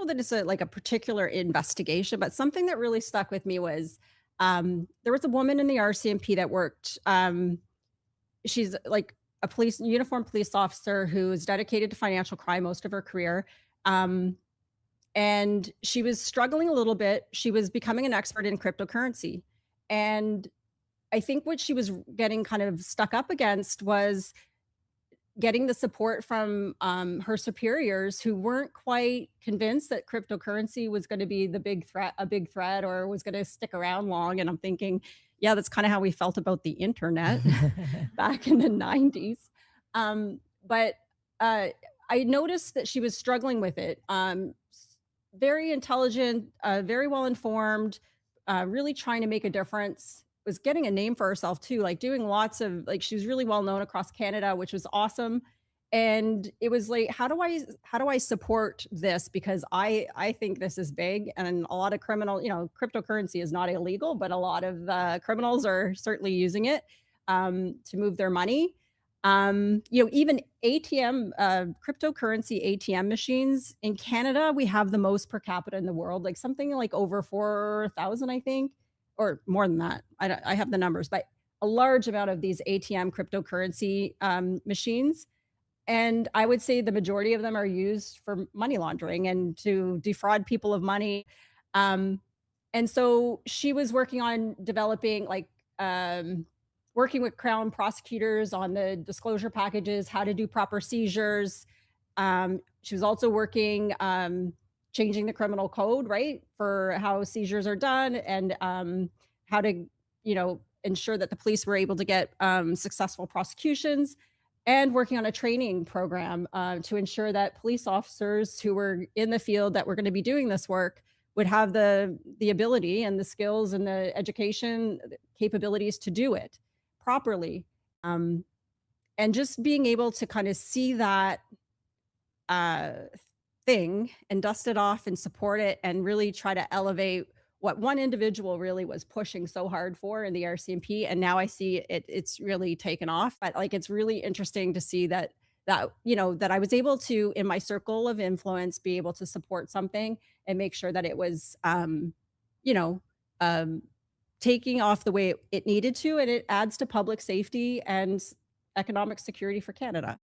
that it's like a particular investigation, but something that really stuck with me was there was a woman in the RCMP that worked. She's like a police uniformed police officer who is dedicated to financial crime most of her career. Um, and she was struggling a little bit. She was becoming an expert in cryptocurrency. And I think what she was getting kind of stuck up against was getting the support from her superiors who weren't quite convinced that cryptocurrency was going to be a big threat, or was going to stick around long. And I'm thinking, yeah, that's kind of how we felt about the internet back in the 90s. But uh, I noticed that she was struggling with it. Very intelligent, very well informed, really trying to make a difference. Was getting a name for herself too, like doing lots of like she was really well known across Canada, which was awesome. And it was like, how do I support this? Because I think this is big, and a lot of cryptocurrency is not illegal, but a lot of criminals are certainly using it to move their money. Even ATM, cryptocurrency ATM machines in Canada, we have the most per capita in the world, like something like over 4,000, I think, or more than that. I have the numbers, but a large amount of these ATM cryptocurrency machines. And I would say the majority of them are used for money laundering and to defraud people of money. Um, and so she was working on developing working with Crown prosecutors on the disclosure packages, how to do proper seizures. She was also working changing the criminal code, right, for how seizures are done, and how to, ensure that the police were able to get successful prosecutions, and working on a training program to ensure that police officers who were in the field that were going to be doing this work would have the ability and the skills and the education capabilities to do it properly. Um, and just being able to kind of see that uh, thing and dust it off and support it and really try to elevate what one individual really was pushing so hard for in the RCMP. And now I see it's really taken off. But like it's really interesting to see that I was able to, in my circle of influence, be able to support something and make sure that it was you know, um taking off the way it needed to, and it adds to public safety and economic security for Canada.